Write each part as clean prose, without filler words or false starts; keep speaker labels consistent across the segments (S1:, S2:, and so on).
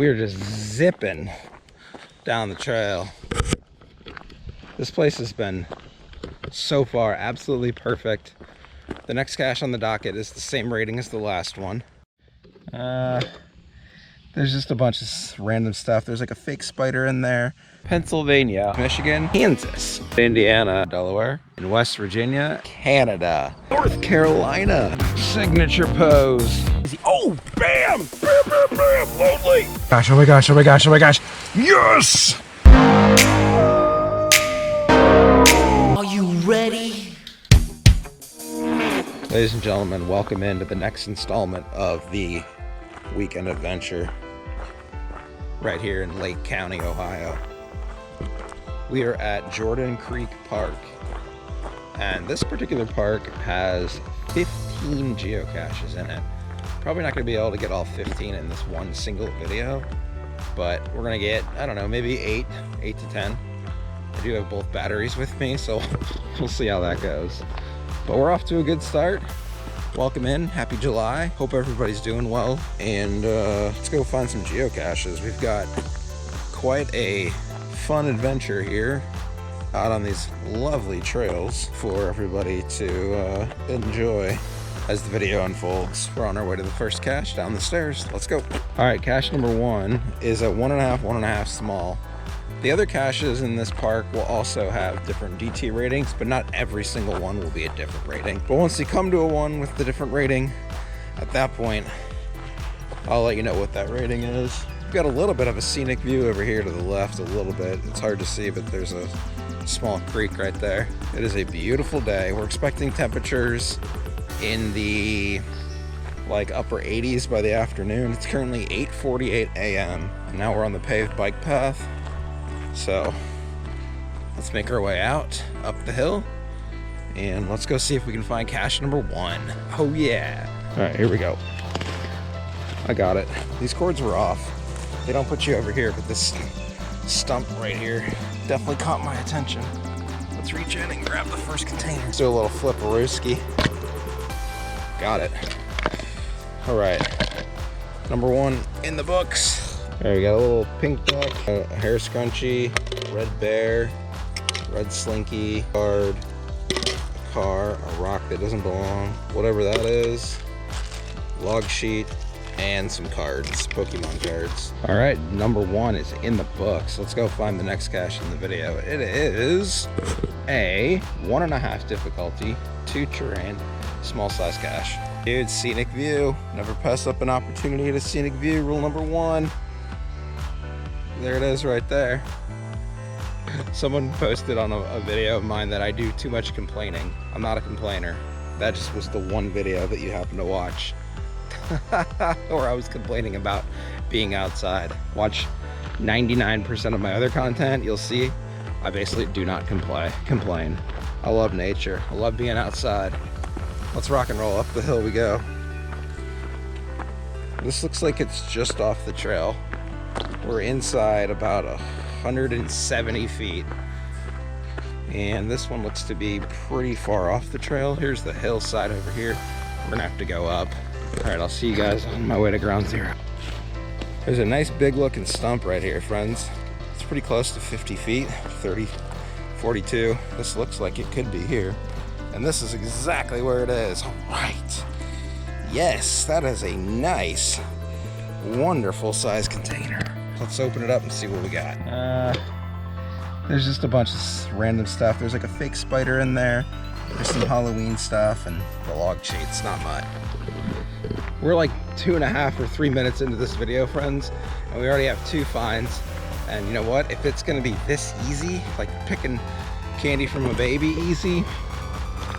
S1: We are just zipping down the trail. This place has been so far absolutely perfect. The next cache on the docket is the same rating as the last one. There's just a bunch of random stuff. There's like a fake spider in there. Pennsylvania, Michigan, Kansas, Indiana, Delaware, in West Virginia, Canada, North Carolina. Signature pose. Oh, bam! Bam, bam, bam! Lonely! Gosh, oh my gosh, oh my gosh, oh my gosh! Yes!
S2: Are you ready?
S1: Ladies and gentlemen, welcome into the next installment of the weekend adventure right here in Lake County, Ohio. We are at Jordan Creek Park, and this particular park has 15 geocaches in it. Probably not going to be able to get all 15 in this one single video, but we're going to get, I don't know, maybe 8 to 10. I do have both batteries with me, so we'll see how that goes. But we're off to a good start. Welcome in, happy July. Hope everybody's doing well. And let's go find some geocaches. We've got quite a fun adventure here out on these lovely trails for everybody to enjoy as the video unfolds. We're on our way to the first cache down the stairs. Let's go. All right, cache number 1 is at 1.5 small. The other caches in this park will also have different DT ratings, but not every single one will be a different rating. But once you come to a one with the different rating, at that point, I'll let you know what that rating is. We've got a little bit of a scenic view over here to the left, a little bit. It's hard to see, but there's a small creek right there. It is a beautiful day. We're expecting temperatures in the upper 80s by the afternoon. It's currently 8:48 a.m. and now we're on the paved bike path. So let's make our way out up the hill and let's go see if we can find cache number 1. Oh yeah. All right, here we go. I got it. These cords were off. They don't put you over here, but this stump right here definitely caught my attention. Let's reach in and grab the first container. Let's do a little flip-a-rooski. Got it. All right, number 1 in the books. There we got a little pink duck, a hair scrunchie, red bear, red slinky, card, a car, a rock that doesn't belong, whatever that is, log sheet, and some cards, Pokemon cards. All right, number 1 is in the books. Let's go find the next cache in the video. It is a 1.5 difficulty, 2 terrain, small size cache. Dude, scenic view. Never pass up an opportunity at a scenic view. Rule number 1. There it is right there. Someone posted on a video of mine that I do too much complaining. I'm not a complainer. That just was the one video that you happen to watch. Or I was complaining about being outside. Watch 99% of my other content, you'll see I basically do not complain. I love nature. I love being outside. Let's rock and roll. Up the hill we go. This looks like it's just off the trail. We're inside about 170 feet. And this one looks to be pretty far off the trail. Here's the hillside over here. We're gonna have to go up. All right, I'll see you guys on my way to ground zero. There's a nice big looking stump right here, friends. It's pretty close to 50 feet, 30, 42. This looks like it could be here. And this is exactly where it is. All right. Yes, that is a nice, wonderful size container. Let's open it up and see what we got. There's just a bunch of random stuff. There's like a fake spider in there. There's some Halloween stuff and the log sheets, not much. We're like 2.5 or 3 minutes into this video, friends, and we already have 2 finds. And you know what? If it's gonna be this easy, like picking candy from a baby easy,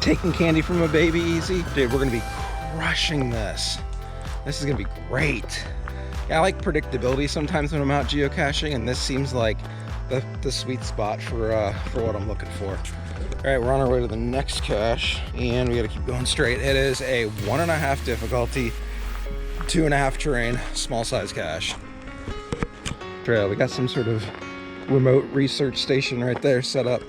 S1: taking candy from a baby easy, dude, we're gonna be crushing this. This is gonna be great. Yeah, I like predictability sometimes when I'm out geocaching, and this seems like the sweet spot for what I'm looking for. All right, we're on our way to the next cache, and we gotta keep going straight. It is a 1.5 difficulty, 2.5 terrain, small size cache. Trail, we got some sort of remote research station right there set up.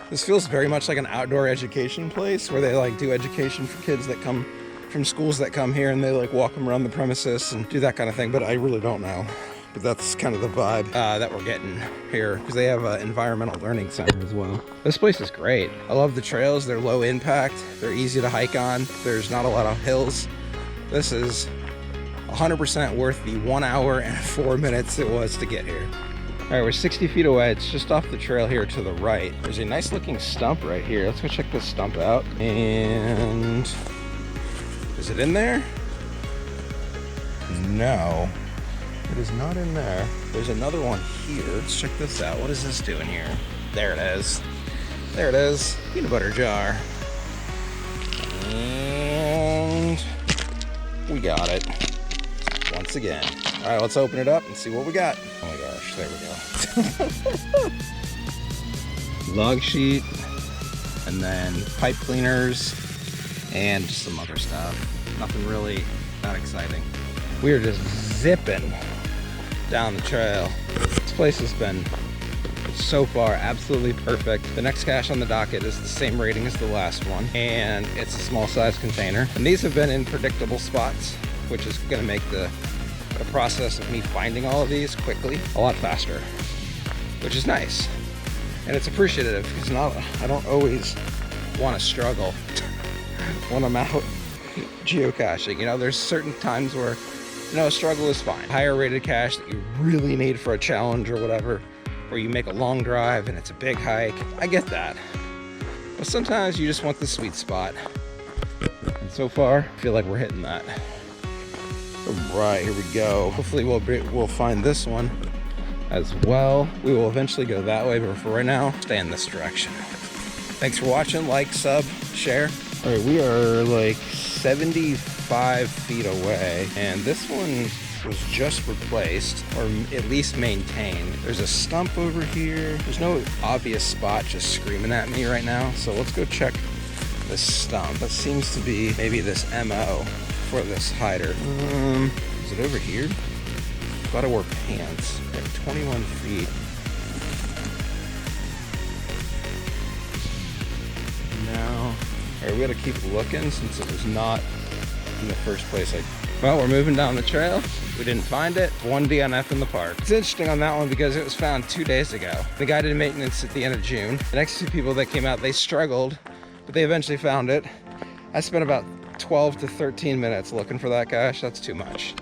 S1: This feels very much like an outdoor education place where they do education for kids that come from schools that come here, and they walk them around the premises and do that kind of thing, but I really don't know. but that's kind of the vibe that we're getting here, because they have an environmental learning center as well. This place is great. I love the trails. They're low impact. They're easy to hike on. There's not a lot of hills. This is 100% worth the 1 hour and 4 minutes it was to get here. All right, we're 60 feet away. It's just off the trail here to the right. There's a nice looking stump right here. Let's go check this stump out. And is it in there? No, it is not in there. There's another one here. Let's check this out. What is this doing here? There it is. There it is. Peanut butter jar. And we got it. Once again. All right, let's open it up and see what we got. Oh my gosh, there we go. Log sheet, and then pipe cleaners, and some other stuff. Nothing really that exciting. We are just zipping down the trail. This place has been, so far, absolutely perfect. The next cache on the docket is the same rating as the last one, and it's a small size container. And these have been in predictable spots, which is gonna make the process of me finding all of these quickly a lot faster, which is nice. And it's appreciative, because I don't always want to struggle when I'm out geocaching. You know, there's certain times where, you know, a struggle is fine. Higher rated cache that you really need for a challenge or whatever, where you make a long drive and it's a big hike. I get that. But sometimes you just want the sweet spot. And so far, I feel like we're hitting that. All right, here we go. Hopefully we'll find this one as well. We will eventually go that way, but for right now, stay in this direction. Thanks for watching. Like, sub, share. All right, we are like 75 feet away, and this one was just replaced, or at least maintained. There's a stump over here. There's no obvious spot just screaming at me right now, so let's go check this stump. That seems to be maybe this MO for this hider. Is it over here? Thought I wore pants. At 21 feet. No. Alright, we gotta keep looking since it was not in the first place. Well, we're moving down the trail. We didn't find it. One DNF in the park. It's interesting on that one because it was found 2 days ago. The guy did maintenance at the end of June. The next two people that came out, they struggled, but they eventually found it. I spent about 12 to 13 minutes looking for that cache. That's too much.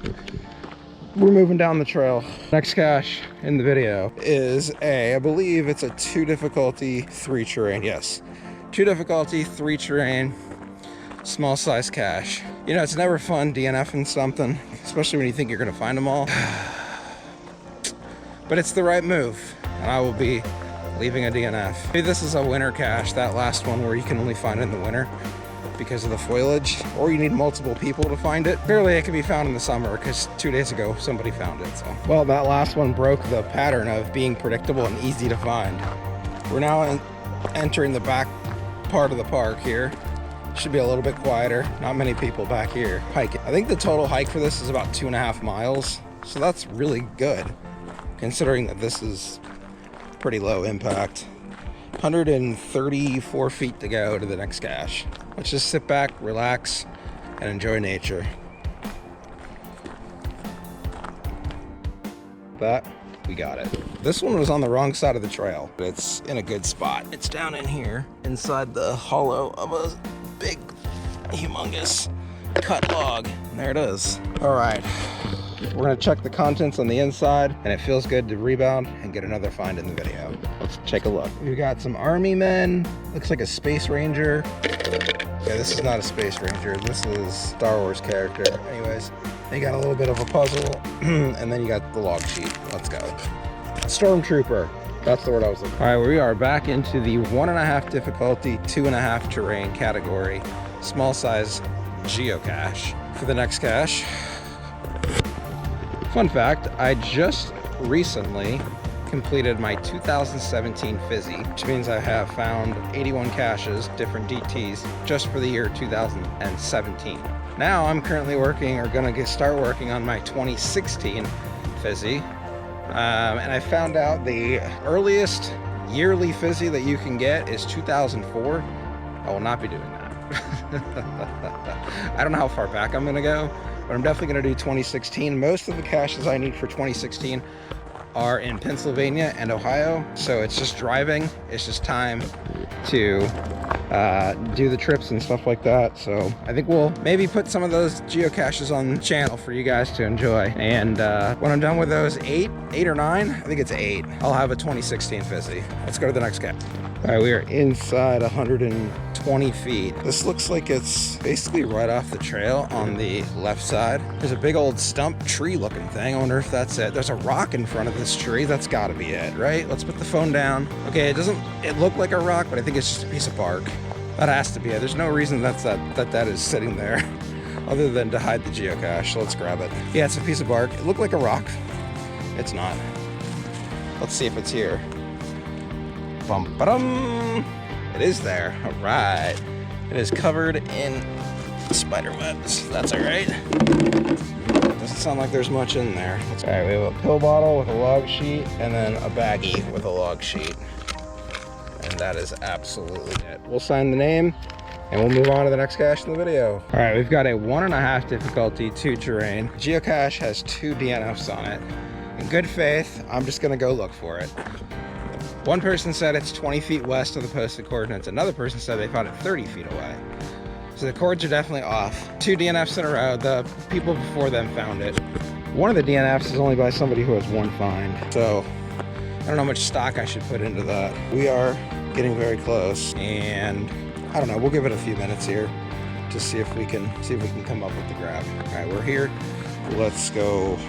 S1: We're moving down the trail. Next cache in the video is I believe it's a 2 difficulty 3 terrain. Yes, 2 difficulty 3 terrain, small size cache. You know, it's never fun DNFing something, especially when you think you're gonna find them all. But it's the right move, and I will be leaving a DNF. Maybe this is a winter cache, that last one where you can only find it in the winter because of the foliage, or you need multiple people to find it. Clearly it can be found in the summer, because 2 days ago somebody found it. So, well, that last one broke the pattern of being predictable and easy to find. We're now entering the back part of the park here. Should be a little bit quieter. Not many people back here hiking. I think the total hike for this is about 2.5 miles, so that's really good considering that this is pretty low impact. 134 feet to go to the next cache. Let's just sit back, relax, and enjoy nature. That, we got it. This one was on the wrong side of the trail, but it's in a good spot. It's down in here, inside the hollow of a big, humongous cut log. And there it is. All right, we're gonna check the contents on the inside, and it feels good to rebound and get another find in the video. Let's take a look. We've got some army men. Looks like a space ranger. Yeah, this is not a space ranger. This is Star Wars character. Anyways, you got a little bit of a puzzle, and then you got the log sheet. Let's go. Stormtrooper. That's the word I was looking for. All right, we are back into the 1.5 difficulty, 2.5 terrain category, small size geocache. For the next cache, fun fact, I just recently completed my 2017 Fizzy, which means I have found 81 caches, different DTs, just for the year 2017. Now I'm currently working, or gonna start working on my 2016 Fizzy. And I found out the earliest yearly Fizzy that you can get is 2004. I will not be doing that. I don't know how far back I'm gonna go, but I'm definitely going to do 2016. Most of the caches I need for 2016 are in Pennsylvania and Ohio, so it's just driving. It's just time to do the trips and stuff like that. So I think we'll maybe put some of those geocaches on the channel for you guys to enjoy. And when I'm done with those eight or nine, I think it's 8, I'll have a 2016 Fizzy. Let's go to the next cache. All right, we are inside 120 feet. This looks like it's basically right off the trail on the left side. There's a big old stump tree looking thing. I wonder if that's it. There's a rock in front of this tree. That's gotta be it, right? Let's put the phone down. Okay, it looked like a rock, but I think it's just a piece of bark. That has to be it. There's no reason that is sitting there other than to hide the geocache. So let's grab it. Yeah, it's a piece of bark. It looked like a rock. It's not. Let's see if it's here. Bum, ba-dum. It is there. All right. It is covered in spider webs. That's all right. Doesn't sound like there's much in there. All right, we have a pill bottle with a log sheet and then a baggie with a log sheet. And that is absolutely it. We'll sign the name and we'll move on to the next cache in the video. All right, we've got a 1.5 difficulty 2 terrain. Geocache has 2 DNFs on it. In good faith, I'm just gonna go look for it. One person said it's 20 feet west of the posted coordinates. Another person said they found it 30 feet away. So the coords are definitely off. 2 DNFs in a row. The people before them found it. One of the DNFs is only by somebody who has 1 find. So I don't know how much stock I should put into that. We are getting very close, and I don't know, we'll give it a few minutes here to see if we can come up with the grab. All right, we're here. Let's go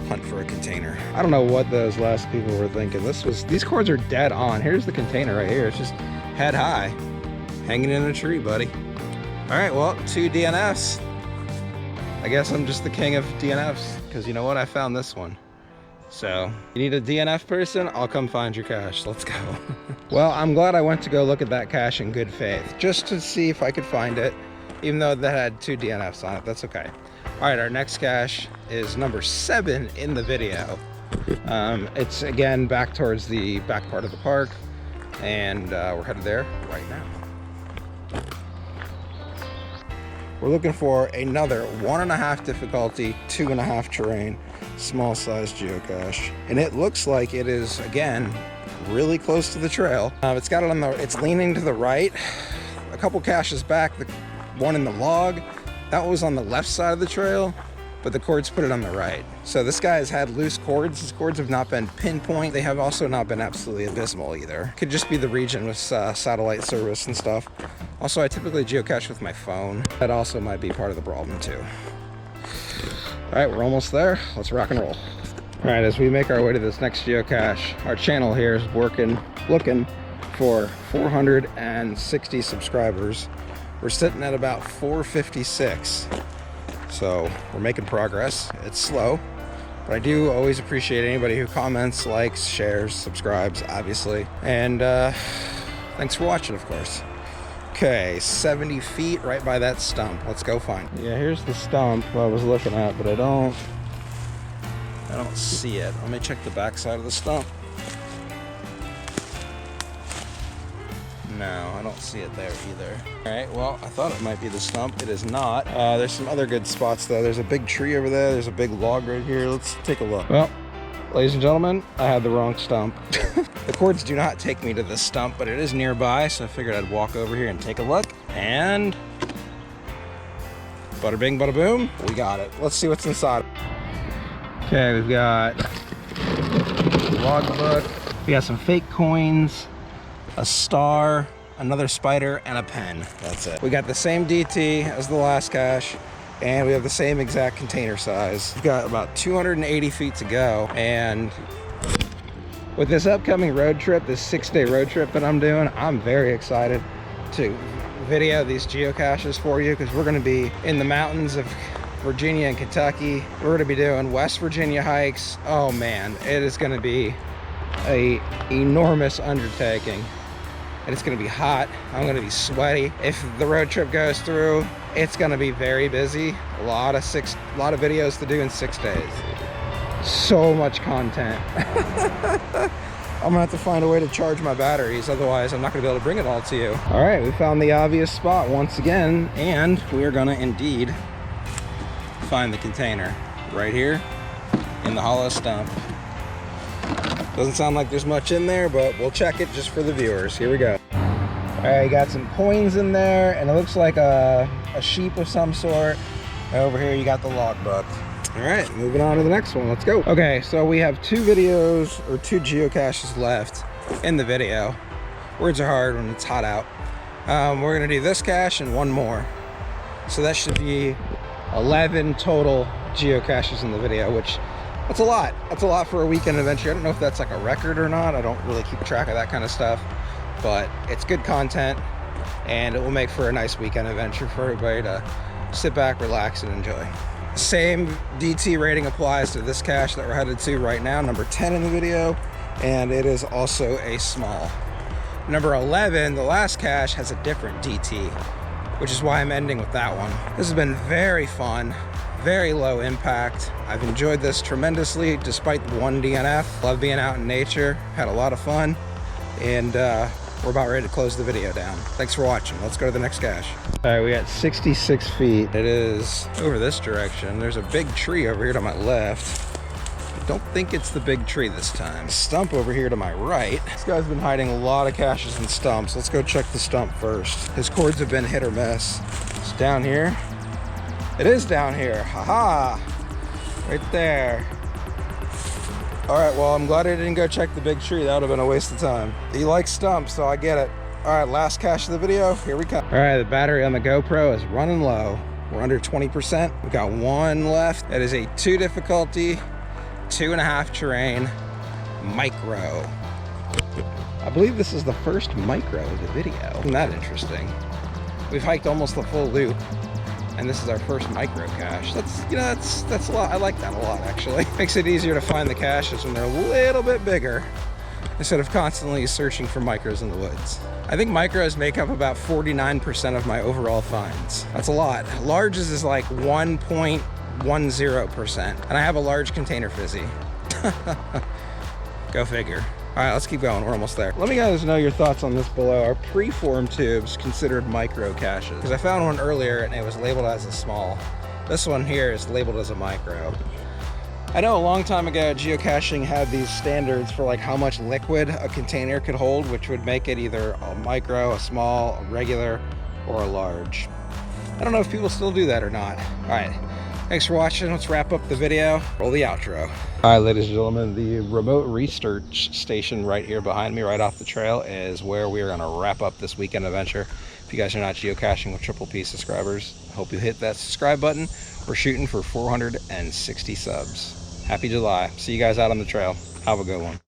S1: hunt for a container. I don't know what those last people were thinking. These cords are dead on. Here's the container right here. It's just head high, hanging in a tree, buddy. All right, well, 2 DNFs. I guess I'm just the king of DNFs, because you know what? I found this one. So, you need a DNF person? I'll come find your cache. Let's go. Well, I'm glad I went to go look at that cache in good faith, just to see if I could find it, even though that had 2 DNFs on it. That's okay. All right, our next cache is number 7 in the video. It's again back towards the back part of the park, and we're headed there right now. We're looking for another 1.5 difficulty, 2.5 terrain, small size geocache, and it looks like it is again really close to the trail. It's got it on it's leaning to the right. A couple caches back, the one in the log, that was on the left side of the trail, but the cords put it on the right. So this guy has had loose cords. His cords have not been pinpoint. They have also not been absolutely abysmal either. Could just be the region with satellite service and stuff. Also, I typically geocache with my phone. That also might be part of the problem too. All right, we're almost there. Let's rock and roll. All right, as we make our way to this next geocache, our channel here is looking for 460 subscribers. We're sitting at about 456. So we're making progress. It's slow, but I do always appreciate anybody who comments, likes, shares, subscribes, obviously. And thanks for watching, of course. Okay, 70 feet right by that stump. Let's go find it. Yeah, here's the stump I was looking at, but I don't see it. Let me check the back side of the stump. No, I don't see it there either. All right, well, I thought it might be the stump. It is not. There's some other good spots though. There's a big tree over there. There's a big log right here. Let's take a look. Well, ladies and gentlemen, I had the wrong stump. The cords do not take me to the stump, but it is nearby, so I figured I'd walk over here and take a look. And bada bing, bada boom, we got it. Let's see what's inside. Okay, we've got a logbook. We got some fake coins, a star, another spider, and a pen. That's it. We got the same DT as the last cache, and we have the same exact container size. We've got about 280 feet to go, and with this upcoming road trip, this 6-day road trip that I'm doing, I'm very excited to video these geocaches for you, because we're going to be in the mountains of Virginia and Kentucky. We're going to be doing West Virginia hikes. Oh man, it is going to be an enormous undertaking. And it's gonna be hot. I'm gonna be sweaty. If the road trip goes through, it's gonna be very busy. A lot of videos to do in 6 days. So much content. I'm gonna have to find a way to charge my batteries, otherwise I'm not gonna be able to bring it all to you. All right, we found the obvious spot once again, and we are gonna indeed find the container right here in the hollow stump. Doesn't sound like there's much in there, but we'll check it just for the viewers. Here we go. All right, you got some coins in there, and it looks like a sheep of some sort. And over here, you got the logbook. All right, moving on to the next one. Let's go. Okay, so we have 2 videos or 2 geocaches left in the video. Words are hard when it's hot out. We're gonna do this cache and 1 more. So that should be 11 total geocaches in the video, which that's a lot. That's a lot for a weekend adventure. I don't know if that's like a record or not. I don't really keep track of that kind of stuff, but it's good content and it will make for a nice weekend adventure for everybody to sit back, relax, and enjoy. Same DT rating applies to this cache that we're headed to right now, number 10 in the video, and it is also a small. Number 11, the last cache, has a different DT, which is why I'm ending with that one. This has been very fun, very low impact. I've enjoyed this tremendously despite the 1 DNF. Love being out in nature, had a lot of fun, and we're about ready to close the video down. Thanks for watching. Let's go to the next cache. All right, we got 66 feet. It is over this direction. There's a big tree over here to my left. Don't think it's the big tree this time. Stump over here to my right. This guy's been hiding a lot of caches and stumps. Let's go check the stump first. His cords have been hit or miss. It's down here. It is down here. Haha! Right there. All right, well, I'm glad I didn't go check the big tree. That would have been a waste of time. He likes stumps, so I get it. All right, last cache of the video. Here we come. All right, the battery on the GoPro is running low. We're under 20%. We got 1 left. It is a 2 difficulty, 2.5 terrain, micro. I believe this is the first micro of the video. Isn't that interesting? We've hiked almost the full loop, and this is our first micro cache. That's, you know, that's a lot. I like that a lot, actually. Makes it easier to find the caches when they're a little bit bigger, instead of constantly searching for micros in the woods. I think micros make up about 49% of my overall finds. That's a lot. Larges is like 1.10%, and I have a large container fizzy. Go figure. All right, let's keep going. We're almost there. Let me guys know your thoughts on this below. Are preform tubes considered micro caches? Because I found one earlier and it was labeled as a small. This one here is labeled as a micro. I know a long time ago, geocaching had these standards for like how much liquid a container could hold, which would make it either a micro, a small, a regular, or a large. I don't know if people still do that or not. All right, thanks for watching. Let's wrap up the video. Roll the outro. All right, ladies and gentlemen, the remote research station right here behind me, right off the trail, is where we are gonna wrap up this weekend adventure. If you guys are not geocaching with Triple P subscribers, I hope you hit that subscribe button. We're shooting for 460 subs. Happy July. See you guys out on the trail. Have a good one.